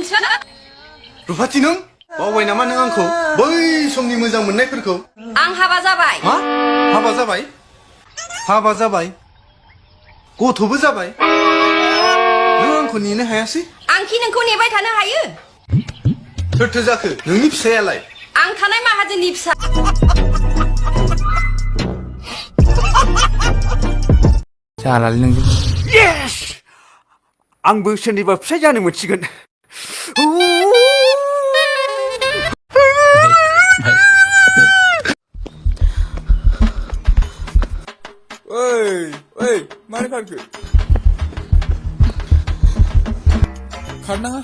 नोंसो रुफाथि नों बावबाय नामा नों आंखौ बै समनि मोजां मोननायफोरखौ आं हाबा जाबाय हा हाबा जाबाय हाबा जाबाय गथ'बो जाबाय नों आंखौ नेनो हायासै आं खि नोंखौ नेबाय थानो हायो सोरथो जाखो नोंनि फिसायालाय आं थानाय माहाजोननि फिसा जालालै नोंजों येस आंबो सोरनिबा फिसाय जानो मोनसिगोन ओइ मानो खारखो खारनाङा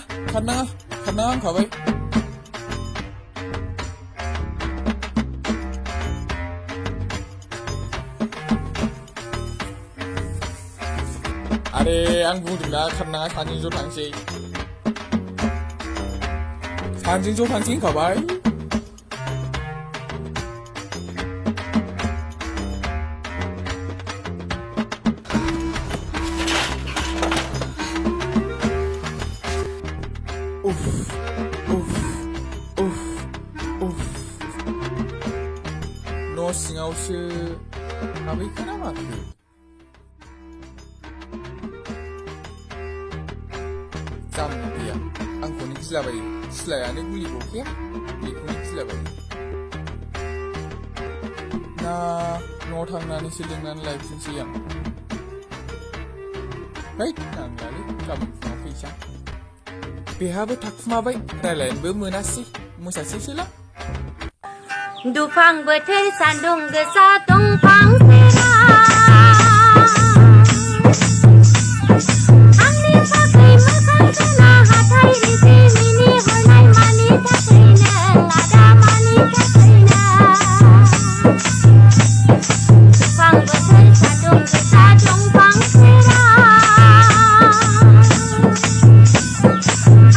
होनखाबाय आरे आं बुंदोंना खारनाङा सानैजों ज' थांसै होनखाबाय न' सिङावसो हाबहैखोना माखो जाम्बा गैया आंखौनो गिलाबायो सिलायानो गुलि बखाया बेखौनो गिलाबायो ना न'आव थांनानैसो लिंनानै लायफिनसै आं है नांलालै गाबोन फुङाव फैसा बेहाबो थाखुमाबाय रायलायनोबो मोनासै मोसासैसोलां दुफां बोथोर सान्दुं गोसा दंफां सेरा आंनि थाखाय मोखां सोना हाथाय रिजिमिनि हरनाय मानि थाखायनो आदा मानि थाखायनो दुफां बोथोर सान्दुं गोसा दंफां सेरा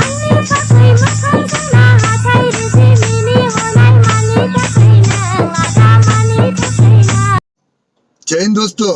आंनि थाखाय मोखां सोना हाथाय रिजिमिनि हरनाय मानि थाखायनो आदा मानि थाखायनो जय हिंद दोस्तों